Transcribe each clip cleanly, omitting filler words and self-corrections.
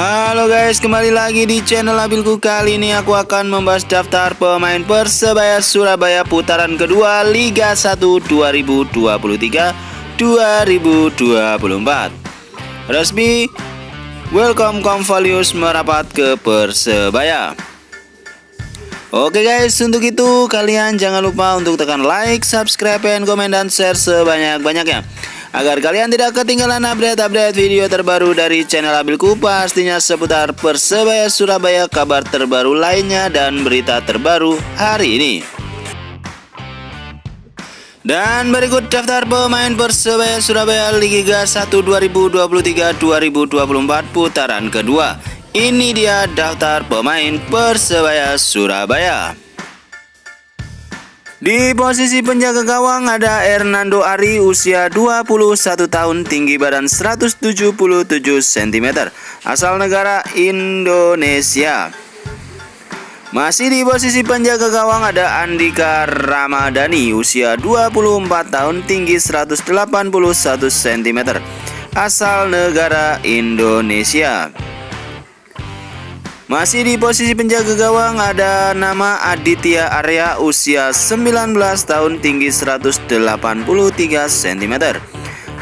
Halo guys, kembali lagi di channel Abilku. Kali ini aku akan membahas daftar pemain Persebaya Surabaya putaran kedua Liga 1 2023-2024. Resmi, welcome Convalius merapat ke Persebaya. Oke guys, untuk itu kalian jangan lupa untuk tekan like, subscribe, komen, dan share sebanyak-banyaknya agar kalian tidak ketinggalan update-update video terbaru dari channel Abilku, pastinya seputar Persebaya Surabaya, kabar terbaru lainnya, dan berita terbaru hari ini. Dan berikut daftar pemain Persebaya Surabaya Liga 1 2023-2024 putaran kedua. Ini dia daftar pemain Persebaya Surabaya. Di posisi penjaga gawang ada Hernando Ari, usia 21 tahun, tinggi badan 177 cm, asal negara Indonesia. Masih di posisi penjaga gawang ada Andika Ramadhani, usia 24 tahun, tinggi 181 cm, asal negara Indonesia. Masih di posisi penjaga gawang ada nama Aditya Arya, usia 19 tahun, tinggi 183 cm,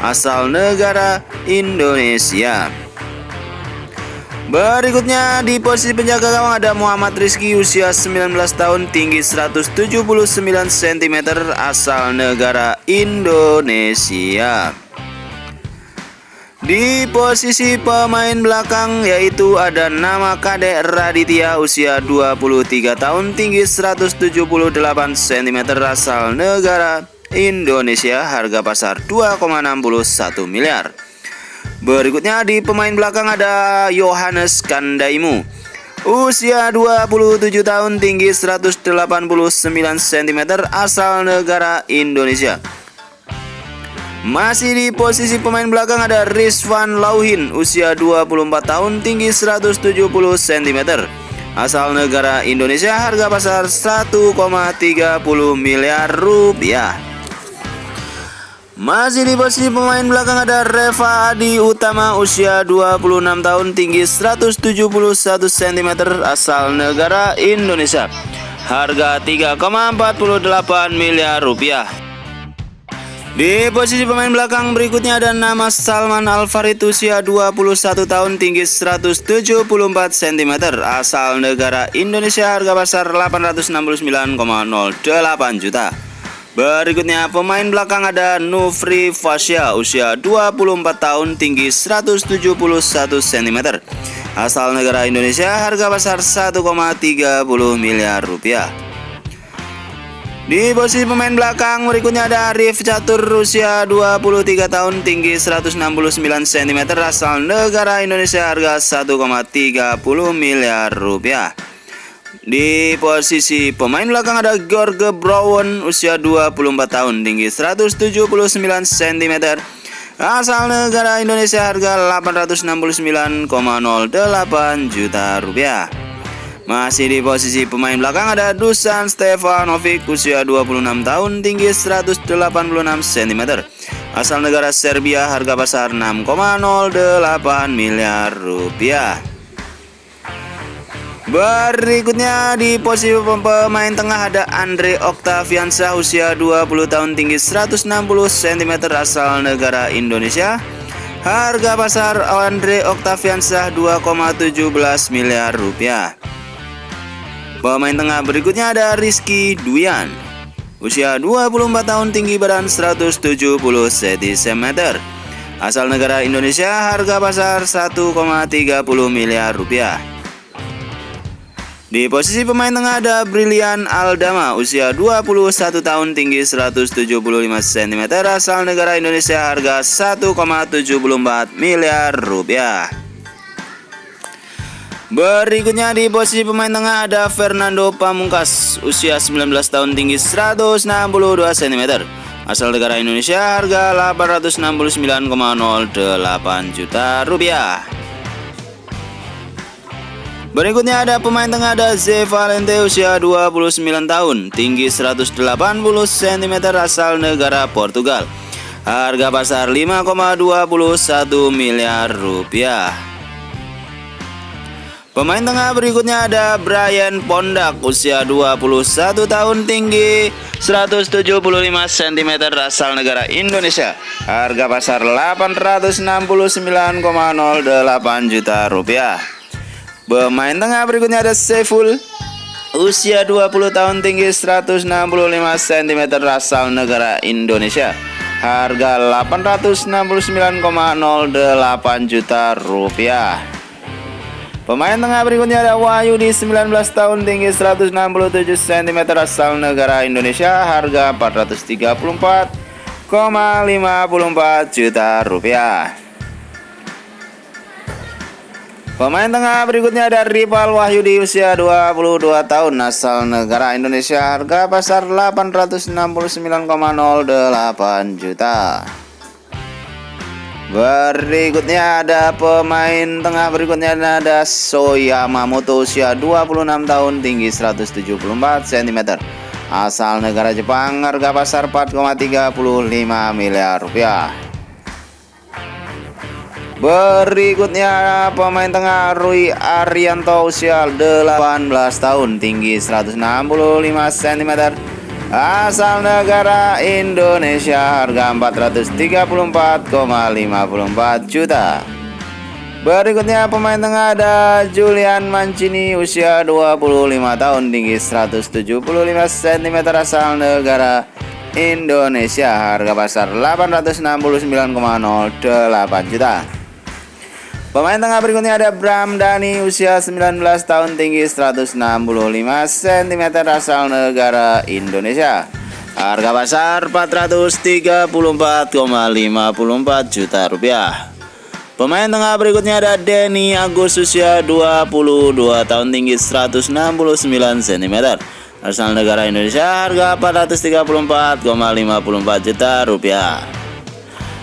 asal negara Indonesia. Berikutnya di posisi penjaga gawang ada Muhammad Rizky, usia 19 tahun, tinggi 179 cm, asal negara Indonesia. Di posisi pemain belakang yaitu ada nama Kadek Raditya, usia 23 tahun, tinggi 178 cm, asal negara Indonesia, harga pasar 2,61 miliar. Berikutnya di pemain belakang ada Yohanes Kandaimu, usia 27 tahun, tinggi 189 cm, asal negara Indonesia. Masih di posisi pemain belakang ada Rizwan Lauhin, usia 24 tahun, tinggi 170 cm, asal negara Indonesia, harga pasar 1,30 miliar rupiah. Masih di posisi pemain belakang ada Reva Adi Utama, usia 26 tahun, tinggi 171 cm, asal negara Indonesia, harga 3,48 miliar rupiah. Di posisi pemain belakang berikutnya ada nama Salman Al-Farid, usia 21 tahun, tinggi 174 cm, asal negara Indonesia, harga pasar 869,08 juta. Berikutnya pemain belakang ada Nufri Fasya, usia 24 tahun, tinggi 171 cm, asal negara Indonesia, harga pasar 1,30 miliar rupiah. Di posisi pemain belakang berikutnya ada Arif Catur, usia 23 tahun, tinggi 169 cm, asal negara Indonesia, harga 1,30 miliar rupiah. Di posisi pemain belakang ada George Brown, usia 24 tahun, tinggi 179 cm, asal negara Indonesia, harga 869,08 juta rupiah. Masih di posisi pemain belakang ada Dusan Stefanovic, usia 26 tahun, tinggi 186 cm, asal negara Serbia, harga pasar 6,08 miliar rupiah. Berikutnya di posisi pemain tengah ada Andre Octaviansyah, usia 20 tahun, tinggi 160 cm, asal negara Indonesia, harga pasar Andre Octaviansyah 2,17 miliar rupiah. Pemain tengah berikutnya ada Rizky Duyan, usia 24 tahun, tinggi badan 170 cm, asal negara Indonesia, harga pasar 1,30 miliar rupiah. Di posisi pemain tengah ada Brilian Aldama, usia 21 tahun, tinggi 175 cm, asal negara Indonesia, harga 1,74 miliar rupiah. Berikutnya di posisi pemain tengah ada Fernando Pamungkas, usia 19 tahun, tinggi 162 cm, asal negara Indonesia, harga 869,08 juta rupiah. Berikutnya ada pemain tengah ada Zé Valente, usia 29 tahun, tinggi 180 cm, asal negara Portugal, harga pasar 5,21 miliar rupiah. Pemain tengah berikutnya ada Brian Pondak, usia 21 tahun, tinggi 175 cm, asal negara Indonesia. Harga pasar 869,08 juta rupiah. Pemain tengah berikutnya ada Saiful, usia 20 tahun, tinggi 165 cm, asal negara Indonesia. Harga 869,08 juta rupiah. Pemain tengah berikutnya ada Wahyudi, 19 tahun, tinggi 167 cm, asal negara Indonesia. Harga 434,54 juta rupiah. Pemain tengah berikutnya ada Rival Wahyudi, usia 22 tahun, asal negara Indonesia. Harga pasar 869,08 juta. Berikutnya ada pemain tengah berikutnya ada So Yamamoto, usia 26 tahun, tinggi 174 cm, asal negara Jepang. Harga pasar 4,35 miliar rupiah. Berikutnya pemain tengah Rui Arianto, usia 18 tahun, tinggi 165 cm, asal negara Indonesia. Harga 434,54 juta. Berikutnya pemain tengah ada Julian Mancini, usia 25 tahun, tinggi 175 cm, asal negara Indonesia. Harga pasar 869,08 juta. Pemain tengah berikutnya ada Bram Dhani, usia 19 tahun, tinggi 165 cm, asal negara Indonesia. Harga pasar 434,54 juta rupiah. Pemain tengah berikutnya ada Denny Agus, usia 22 tahun, tinggi 169 cm, asal negara Indonesia. Harga 434,54 juta rupiah.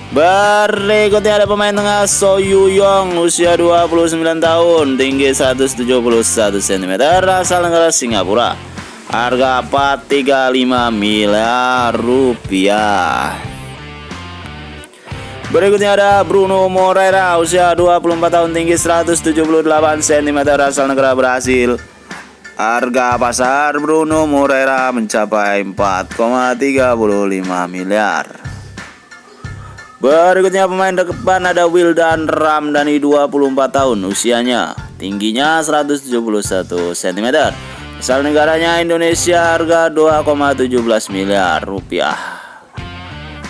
Berikutnya ada pemain tengah So Yuyong, usia 29 tahun, tinggi 171 cm, asal negara Singapura. Harga 435 miliar rupiah. Berikutnya ada Bruno Moreira, usia 24 tahun, tinggi 178 cm, asal negara Brasil. Harga pasar Bruno Moreira mencapai 4,35 miliar. Berikutnya pemain depan ada Wildan Ramdhani, 24 tahun usianya, tingginya 171 cm, asal negaranya Indonesia. Harga 2,17 miliar rupiah.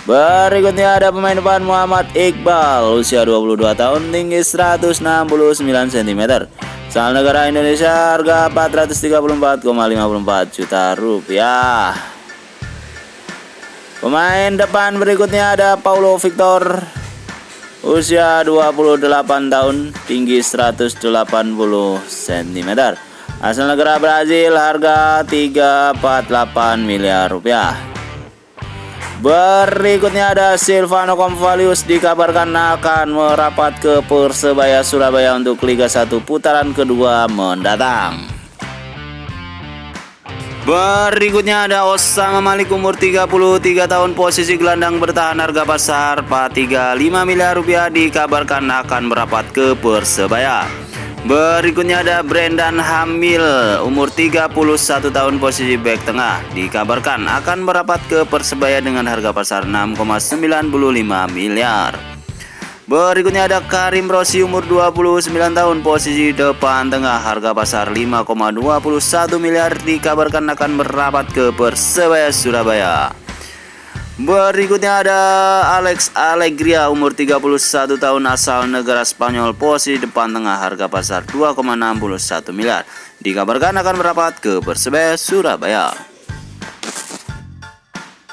Berikutnya ada pemain depan Muhammad Iqbal, usia 22 tahun, tinggi 169 cm, asal negara Indonesia. Harga 434,54 juta rupiah. Pemain depan berikutnya ada Paulo Victor, usia 28 tahun, tinggi 180 cm, asal negara Brazil. Harga 348 miliar rupiah. Berikutnya ada Silvano Convalius, dikabarkan akan merapat ke Persebaya Surabaya untuk Liga 1 putaran kedua mendatang. Berikutnya ada Osama Malik, umur 33 tahun, posisi gelandang bertahan. Harga pasar 435 miliar rupiah, dikabarkan akan merapat ke Persebaya. Berikutnya ada Brendan Hamil, umur 31 tahun, posisi bek tengah, dikabarkan akan merapat ke Persebaya dengan harga pasar 6,95 miliar. Berikutnya ada Karim Rossi, umur 29 tahun, posisi depan tengah, harga pasar 5,21 miliar, dikabarkan akan merapat ke Persebaya Surabaya. Berikutnya ada Alex Alegria, umur 31 tahun, asal negara Spanyol, posisi depan tengah, harga pasar 2,61 miliar, dikabarkan akan merapat ke Persebaya Surabaya.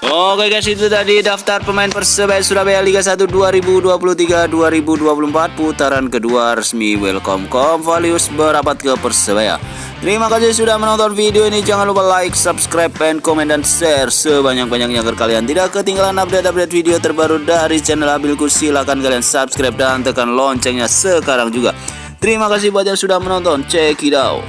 Oke guys, itu tadi daftar pemain Persebaya Surabaya Liga 1 2023-2024 putaran kedua resmi. Welcome Convalius merapat ke Persebaya. Terima kasih sudah menonton video ini. Jangan lupa like, subscribe, and komen, dan share sebanyak-banyaknya agar kalian tidak ketinggalan update-update video terbaru dari channel Abilku. Silahkan kalian subscribe dan tekan loncengnya sekarang juga. Terima kasih buat yang sudah menonton. Check it out.